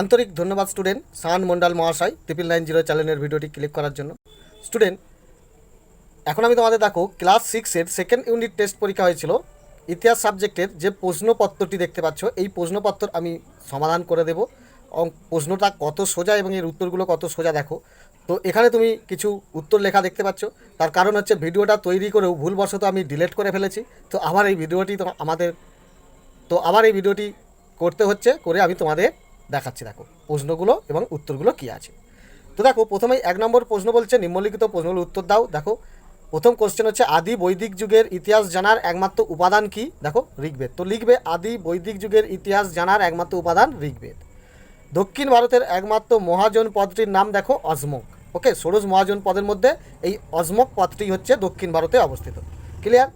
আন্তরিক ধন্যবাদ স্টুডেন্ট সান মন্ডল মহাশয় 990 চ্যানেলের ভিডিওটি ক্লিক করার জন্য। স্টুডেন্ট, এখন আমি তোমাদের দেখো ক্লাস 6-এর সেকেন্ড ইউনিট টেস্ট পরীক্ষা হয়েছিল। ইতিহাস সাবজেক্টের যে প্রশ্নপত্রটি দেখতে পাচ্ছ, এই প্রশ্নপত্র আমি সমাধান করে দেব। প্রশ্নটা কত সোজা এবং এর উত্তরগুলো কত সোজা দেখো। তো এখানে তুমি কিছু উত্তর লেখা দেখতে পাচ্ছ, তার কারণ হচ্ছে ভিডিওটা তৈরি করেও ভুলবশত আমি ডিলিট করে ফেলেছি। তো আবার এই ভিডিওটি করতে হচ্ছে, করে আমি তোমাদের দেখাচ্ছি। দেখো প্রশ্নগুলো এবং উত্তরগুলো কী আছে। তো দেখো প্রথমেই 1 নম্বর প্রশ্ন বলছে নিম্নলিখিত প্রশ্নগুলো উত্তর দাও। দেখো প্রথম কোশ্চেন হচ্ছে আদি বৈদিক যুগের ইতিহাস জানার একমাত্র উপাদান কি? দেখো ঋগ্বেদ। তো লিখবে আদি বৈদিক যুগের ইতিহাস জানার একমাত্র উপাদান ঋগ্বেদ। দক্ষিণ ভারতের একমাত্র মহাজন পদটির নাম দেখো অজমক। ওকে, ষোড়শ মহাজন পদের মধ্যে এই অজমক পদটি হচ্ছে দক্ষিণ ভারতে অবস্থিত। ক্লিয়ার?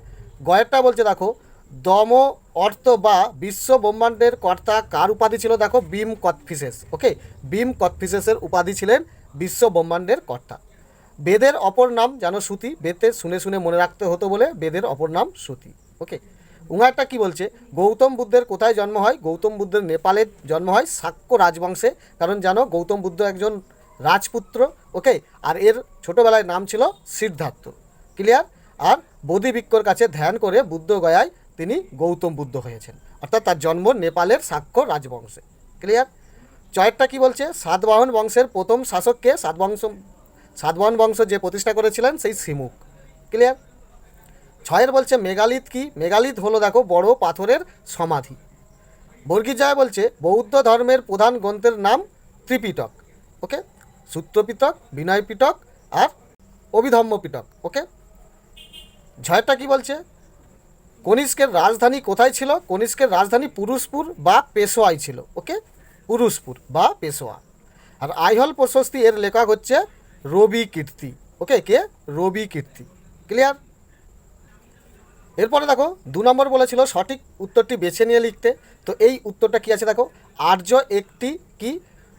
গয়েরটা বলছে দেখো দম অর্থ বা বিশ্ব ব্রহ্মাণ্ডের কর্তা কার উপাধি ছিল? দেখো বিম কৎফিসেস। ওকে, বিম কৎফিসেসের উপাধি ছিলেন বিশ্ব ব্রহ্মাণ্ডের কর্তা। বেদের অপর নাম জানো শ্রুতি। বেদে শুনে শুনে মনে রাখতে হতো বলে বেদের অপর নাম শ্রুতি। ওকে, উঙারটা কি বলছে? গৌতম বুদ্ধের কোথায় জন্ম হয়? গৌতম বুদ্ধের নেপালে জন্ম হয়, শাক্য রাজবংশে। কারণ জানো গৌতম বুদ্ধ একজন রাজপুত্র। ওকে, আর এর ছোটোবেলায় নাম ছিল সিদ্ধার্থ। ক্লিয়ার? আর বোধিবৃক্ষর কাছে ধ্যান করে বুদ্ধ গয়ায় তিনি গৌতম বুদ্ধ হয়েছেন, অর্থাৎ তার জন্ম নেপালের শাক্য রাজবংশে। ক্লিয়ার? চয়েরটা কি বলছে? সাতবাহন বংশের প্রথম শাসককে সাতবাহন বংশ যে প্রতিষ্ঠা করেছিলেন সেই সিমুক। ক্লিয়ার? ছয়ের বলছে মেগালিথ কি? মেগালিথ হলো দেখো বড় পাথরের সমাধি। বর্গীজয় বলছে বৌদ্ধ ধর্মের প্রধান গ্রন্থের নাম ত্রিপিটক। ওকে, সূত্রপিটক, বিনয় পিটক আর অভিধম্ম পিটক। ওকে, ছয়টা কি বলছে? কনিষ্কের রাজধানী কোথায় ছিল? কনিষ্কের রাজধানী পুরুষপুর বা পেশোয়ায় ছিল। ওকে, পুরুষপুর বা পেশোয়া। আর আইহল প্রশস্তি এর লেখক হচ্ছে রবি কীর্তি। ওকে, কে? রবি কীর্তি। ক্লিয়ার? এরপরে দেখো 2 নম্বর বলেছিল সঠিক উত্তরটি বেছে নিয়ে লিখতে। তো এই উত্তরটা কি আছে দেখো, আর্য একটি কি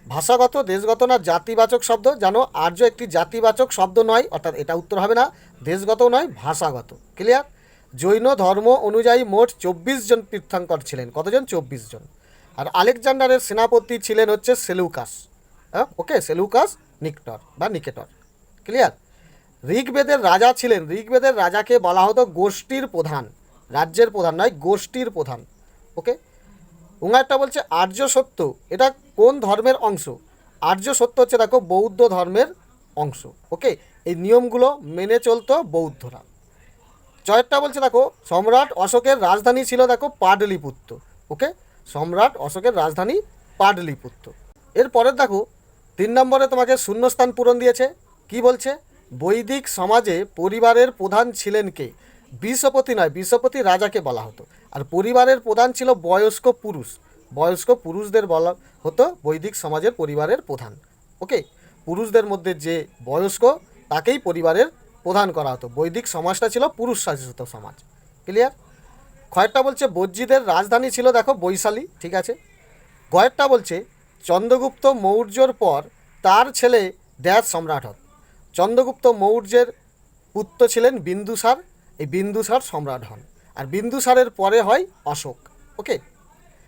ভাষাগত, দেশগত না জাতিবাচক শব্দ? জানো আর্য একটি জাতিবাচক শব্দ নয়, অর্থাৎ এটা উত্তর হবে না। দেশগত নয়, ভাষাগত। ক্লিয়ার? জৈন ধর্ম অনুযায়ী মোট 24 জন তীর্থঙ্কর ছিলেন। কতজন? 24 জন। আর আলেকজান্ডারের সেনাপতি ছিলেন হচ্ছে সেলুকাস। ওকে, সেলুকাস নিকেটর। ক্লিয়ার? ঋগ্বেদের রাজা ছিলেন, ঋগ্বেদের রাজাকে বলা হতো গোষ্ঠীর প্রধান, রাজ্যের প্রধান নয়, গোষ্ঠীর প্রধান। ওকে, উঙারটা বলছে আর্য সত্য এটা কোন ধর্মের অংশ? আর্য সত্য হচ্ছে দেখো বৌদ্ধ ধর্মের অংশ। ওকে, এই নিয়মগুলো মেনে চলতো বৌদ্ধরা। চয়েরটা বলছে দেখো সম্রাট অশোকের রাজধানী ছিল দেখো পাটলিপুত্র। ওকে, সম্রাট অশোকের রাজধানী পাটলিপুত্র। এরপরের দেখো 3 নম্বরে তোমাকে শূন্যস্থান পূরণ দিয়েছে। কি বলছে? বৈদিক সমাজে পরিবারের প্রধান ছিলেন কে? বিষপতি নয়, বিষপতি রাজাকে বলা হতো। আর পরিবারের প্রধান ছিল বয়স্ক পুরুষ। বয়স্ক পুরুষদের বলা হতো বৈদিক সমাজের পরিবারের প্রধান। ওকে, পুরুষদের মধ্যে যে বয়স্ক তাকেই পরিবারের প্রধান করা হতো। বৈদিক সমাজটা ছিল পুরুষ শাসিত সমাজ। ক্লিয়ার? ক্ষয়টা বলছে বজ্জীদের রাজধানী ছিল দেখো বৈশালী। ঠিক আছে। গয়েরটা বলছে চন্দ্রগুপ্ত মৌর্যর পর তার ছেলে ড্যাশ সম্রাট হন। চন্দ্রগুপ্ত মৌর্যের পুত্র ছিলেন বিন্দুসার। এই বিন্দুসার সম্রাট হন। আর বিন্দুসারের পরে হয় অশোক। ওকে,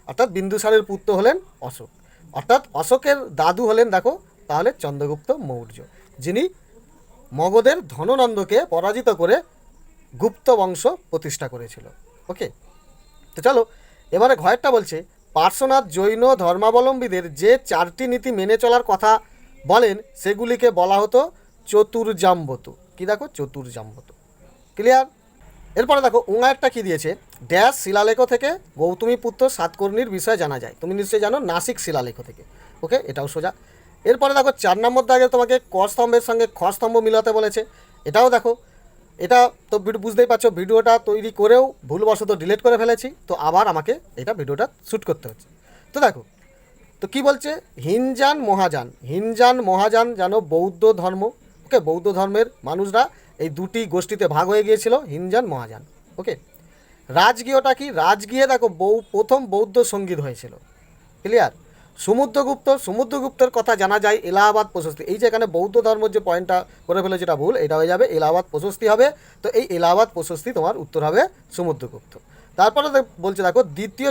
অর্থাৎ বিন্দুসারের পুত্র হলেন অশোক। অর্থাৎ অশোকের দাদু হলেন দেখো তাহলে চন্দ্রগুপ্ত মৌর্য, যিনি মগধের ধননন্দকে পরাজিত করে গুপ্ত বংশ প্রতিষ্ঠা করেছিল। ওকে, তো চলো এবারে ঘয়েরটা বলছে পার্শ্বনাথ জৈন ধর্মাবলম্বীদের যে 4টি নীতি মেনে চলার কথা বলেন সেগুলিকে বলা হতো চতুর্জাম্বত। কি দেখো? চতুর্জাম্বত। ক্লিয়ার? এরপরে দেখো উঙারটা কি দিয়েছে? ড্যাশ শিলালেখ থেকে গৌতমীপুত্র সাতকর্ণীর বিষয়ে জানা যায়। তুমি নিশ্চয়ই জানো নাসিক শিলালেখ থেকে। ওকে, এটাও সোজা। এরপরে দেখো 4 নম্বর দাগে তোমাকে ক স্তম্ভের সঙ্গে খ স্তম্ভ মিলাতে বলেছে। এটাও দেখো, এটা তো বুঝতেই পারছো ভিডিওটা তৈরি করেও ভুলবশত ডিলিট করে ফেলেছি। তো আবার আমাকে ভিডিওটা শ্যুট করতে হচ্ছে। তো দেখো তো কি বলছে? হিনজান মহাযান জানো বৌদ্ধ ধর্ম। ওকে, বৌদ্ধ ধর্মের মানুষরা এই 2টি গোষ্ঠীতে ভাগ হয়ে গিয়েছিল, হিনজান মহাযান। ওকে, রাজগীয়টা কি? রাজগীয়ে দেখো প্রথম বৌদ্ধ সঙ্গীত হয়েছিল। ক্লিয়ার? সমুদ্রগুপ্তের কথা জানা যায় এলাহাবাদ প্রশস্তি। এই যে এখানে বৌদ্ধ ধর্মের যে পয়েন্টটা করে ফেলে যেটা ভুল, এটা হয়ে যাবে এলাহাবাদ প্রশস্তি হবে। তো এই এলাহাবাদ প্রশস্তি তোমার উত্তর হবে সমুদ্রগুপ্ত। তারপরে বলছে দেখো দ্বিতীয়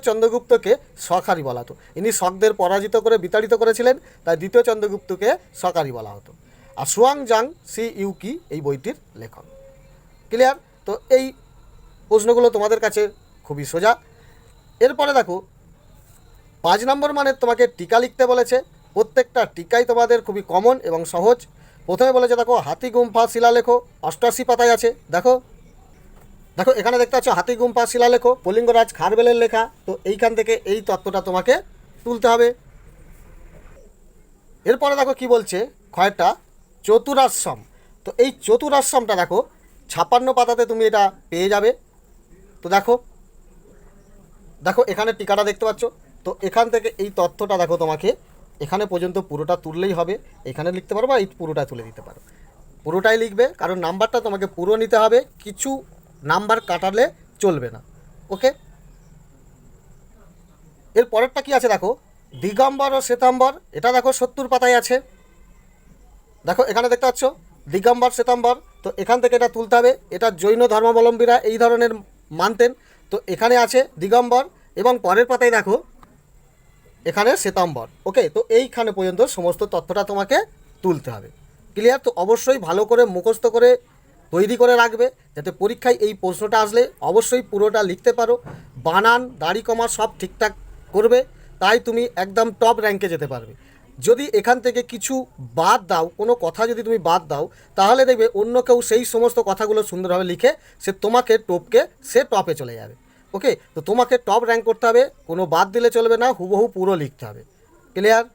চন্দ্রগুপ্তকে শকারি বলা হতো। ইনি শকদের পরাজিত করে বিতাড়িত করেছিলেন, তাই দ্বিতীয় চন্দ্রগুপ্তকে শকারি বলা হতো। আর সুয়াংজাং সি ইউকি এই বইটির লেখক। ক্লিয়ার? তো এই প্রশ্নগুলো তোমাদের কাছে খুবই সোজা। এরপরে দেখো 5 নম্বর মানে তোমাকে টিকা লিখতে বলেছে। প্রত্যেকটা টিকাই তোমাদের খুবই কমন এবং সহজ। প্রথমে বলেছে দেখো হাতিগুম্ফা শিলালেখ 88 পাতায় আছে। দেখো এখানে দেখতে পাচ্ছ হাতিগুম্ফা শিলালেখ পলিঙ্গরাজ খারবেলের লেখা। তো এইখান থেকে এই তত্ত্বটা তোমাকে তুলতে হবে। এরপরে দেখো কি বলছে কয়টা চতুরাশ্রম। তো এই চতুরাশ্রমটা দেখো 56 পাতাতে তুমি এটা পেয়ে যাবে। তো দেখো এখানে টিকাটা দেখতে পাচ্ছ। তো এখান থেকে এই তথ্যটা দেখো তোমাকে এখানে পর্যন্ত পুরোটা তুললেই হবে। এখানে লিখতে পারো বা এই পুরোটা তুলে দিতে পারো, পুরোটাই লিখবে, কারণ নাম্বারটা তোমাকে পুরো নিতে হবে, কিছু নাম্বার কাটালে চলবে না। ওকে, এর পরেরটা কি আছে দেখো দিগম্বর ও শ্বেতাম্বর। এটা দেখো 70 পাতায় আছে। দেখো এখানে দেখতে পাচ্ছ দিগম্বর শ্বেতাম্বর। তো এখান থেকে এটা তুলতে হবে। এটা জৈন ধর্মাবলম্বীরা এই ধরনের মানতেন। তো এখানে আছে দিগম্বর এবং পরের পাতায় দেখো এখানে শ্বেতাম্বর। ওকে, তো এইখানে পর্যন্ত সমস্ত তথ্যটা তোমাকে তুলতে হবে। ক্লিয়ার? তো অবশ্যই ভালো করে মুখস্থ করে তৈরি করে রাখবে, যাতে পরীক্ষায় এই প্রশ্নটা আসলে অবশ্যই পুরোটা লিখতে পারো। বানান দাড়ি কমা সব ঠিকঠাক করবে, তাই তুমি একদম টপ র্যাঙ্কে যেতে পারবে। যদি এখান থেকে কিছু বাদ দাও, কোনো কথা যদি তুমি বাদ দাও, তাহলে দেখবে অন্য কেউ সেই সমস্ত কথাগুলো সুন্দরভাবে লিখে সে তোমাকে টপকে সে টপে চলে যাবে। ওকে, তো তোমাকে টপ র্যাঙ্ক করতে হবে, কোনো বাদ দিলে চলবে না, হুবহু পুরো লিখতে হবে। ক্লিয়ার?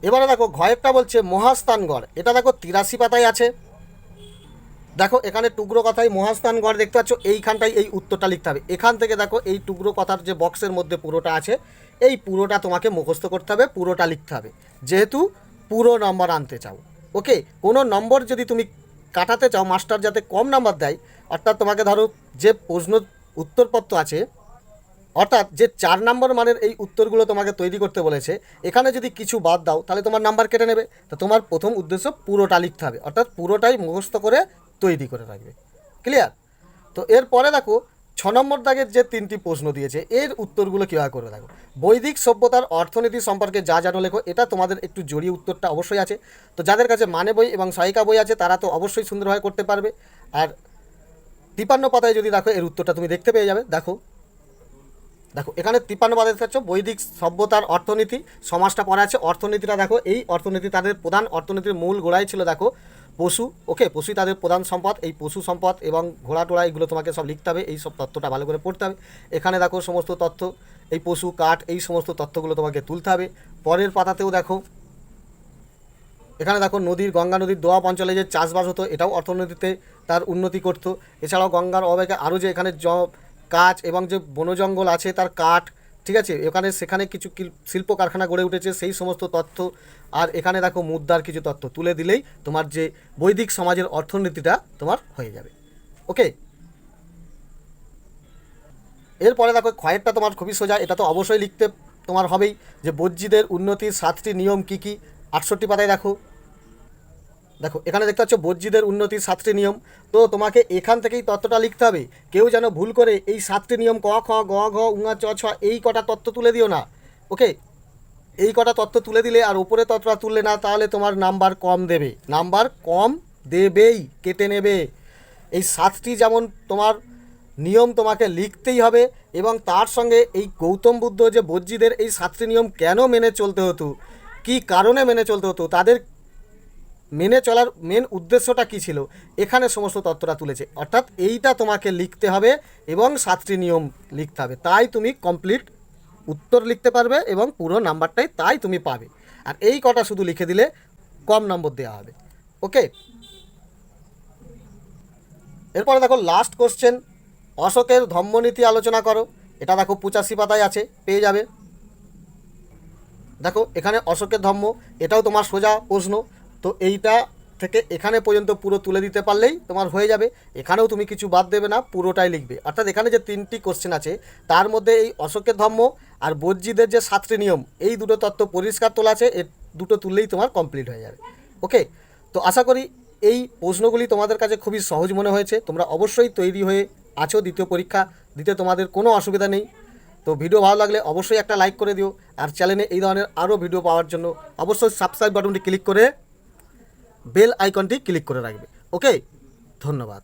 এবারে দেখো ঘয়েরটা বলছে মহাস্থানগড়। এটা দেখো 83 পাতায় আছে। দেখো এখানে টুকরো কথায় মহাস্থানগড় দেখতে পাচ্ছ, এইখানটায় এই উত্তরটা লিখতে হবে। এখান থেকে দেখো এই টুকরো কথার যে বক্সের মধ্যে পুরোটা আছে, এই পুরোটা তোমাকে মুখস্থ করতে হবে, পুরোটা লিখতে হবে, যেহেতু পুরো নম্বর আনতে চাও। ওকে, কোনো নম্বর যদি তুমি কাটাতে চাও, মাস্টার যাতে কম নাম্বার দেয়, অর্থাৎ তোমাকে ধরো যে প্রশ্ন উত্তরপত্র আছে, অর্থাৎ যে 4 নম্বর মানের এই উত্তরগুলো তোমাকে তৈরি করতে বলেছে, এখানে যদি কিছু বাদ দাও তাহলে তোমার নাম্বার কেটে নেবে। তো তোমার প্রথম উদ্দেশ্য পুরোটা লিখতে হবে, অর্থাৎ পুরোটাই মুখস্থ করে তৈরি করে রাখবে। ক্লিয়ার? তো এরপরে দেখো 6 নম্বর দাগের যে 3টি প্রশ্ন দিয়েছে, এর উত্তরগুলো কীভাবে করবে দেখো। বৈদিক সভ্যতার অর্থনীতি সম্পর্কে যা জানো লেখো। এটা তোমাদের একটু জড়িয়ে উত্তরটা অবশ্যই আছে। তো যাদের কাছে মানে বই এবং সহায়িকা বই আছে তারা তো অবশ্যই সুন্দরভাবে করতে পারবে। আর 53 পাতায় যদি দেখো এর উত্তরটা তুমি দেখতে পেয়ে যাবে। দেখো এখানে 53 পাতায় দেখতে পাচ্ছ বৈদিক সভ্যতার অর্থনীতি, সমাজটা পড়া আছে। অর্থনীতিটা দেখো, এই অর্থনীতি তাদের প্রধান অর্থনীতির মূল গোড়াই ছিল দেখো পশু। ওকে, পশুই তাদের প্রধান সম্পদ। এই পশু সম্পদ এবং ঘোড়া টোড়া এগুলো তোমাকে সব লিখতে হবে, এই সব তথ্যটা ভালো করে পড়তে হবে। এখানে দেখো সমস্ত তথ্য, এই পশু কাঠ এই সমস্ত তথ্যগুলো তোমাকে তুলতে হবে। পরের পাতাতেও দেখো এখানে দেখো নদীর, গঙ্গা নদীর দোয়াব অঞ্চলে যে চাষবাস হতো, এটাও অর্থনীতিতে তার উন্নতি করতো। এছাড়াও গঙ্গার অববাহিকায় আরও যে এখানে কাঠ এবং যে বনজঙ্গল আছে তার কাঠ, ঠিক আছে, সেখানে কিছু শিল্প কারখানা গড়ে উঠেছে, সেই সমস্ত তথ্য। আর এখানে দেখো মুদ্রার কিছু তথ্য তুলে দিলেই তোমার যে বৈদিক সমাজের অর্থনীতিটা তোমার হয়ে যাবে। ওকে, এরপরে দেখো ক্ষয়েরটা তোমার খুবই সোজা, এটা তো অবশ্যই লিখতে তোমার হবেই, যে বজ্রীদের উন্নতির 7টি নিয়ম কী কী। 68 পাতায় দেখো এখানে দেখতে পাচ্ছ বজ্রীদের উন্নতির 7টি নিয়ম। তো তোমাকে এখান থেকেই তত্ত্বটা লিখতে হবে। কেউ যেন ভুল করে এই 7টি নিয়ম ক খ গ ঘ উঙা চ ছ এই কটা তত্ত্ব তুলে দিও না। ওকে, এই কটা তত্ত্ব তুলে দিলে আর উপরে তত্ত্বটা তুললে না, তাহলে তোমার নাম্বার কম দেবে, নাম্বার কম দেবেই, কেটে নেবে। এই 7টি যেমন তোমার নিয়ম তোমাকে লিখতেই হবে, এবং তার সঙ্গে এই গৌতম বুদ্ধ যে বজ্রীদের এই 7টি নিয়ম কেন মেনে চলতে হতো, কী কারণে মেনে চলতে হতো, তাদের মেনে চলার মেন উদ্দেশ্যটা কী ছিল, এখানে সমস্ত তথ্যটা তুলেছে। অর্থাৎ এইটা তোমাকে লিখতে হবে এবং 7টি নিয়ম লিখতে হবে, তাই তুমি কমপ্লিট উত্তর লিখতে পারবে এবং পুরো নাম্বারটাই তাই তুমি পাবে। আর এই কটা শুধু লিখে দিলে কম নম্বর দেওয়া হবে। ওকে, এরপরে দেখো লাস্ট কোশ্চেন, অশোকের ধম্মনীতি আলোচনা করো। এটা দেখো 85 পাতায় আছে, পেয়ে যাবে। দেখো এখানে অশোকের ধম্ম, এটাও তোমার সোজা প্রশ্ন। তো এইটা থেকে এখানে পর্যন্ত পুরো তুলে দিতে পারলেই তোমার হয়ে যাবে। এখানেও তুমি কিছু বাদ দেবে না, পুরোটাই লিখবে। অর্থাৎ এখানে যে 3টি কোশ্চেন আছে তার মধ্যে এই অশোকের ধম্ম আর বজ্রীদের যে 7টি নিয়ম, এই দুটো তত্ত্ব পরিষ্কার তোলা আছে, এর দুটো তুললেই তোমার কমপ্লিট হয়ে যাবে। ওকে, তো আশা করি এই প্রশ্নগুলি তোমাদের কাছে খুবই সহজ মনে হয়েছে, তোমরা অবশ্যই তৈরি হয়ে আছো দ্বিতীয় পরীক্ষা দিতে, তোমাদের কোনো অসুবিধা নেই। তো ভিডিও ভালো লাগলে অবশ্যই একটা লাইক করে দিও, আর চ্যানেলে এই ধরনের আরও ভিডিও পাওয়ার জন্য অবশ্যই সাবস্ক্রাইব বাটনটি ক্লিক করে বেল আইকনটি ক্লিক করে রাখবে। ওকে, ধন্যবাদ।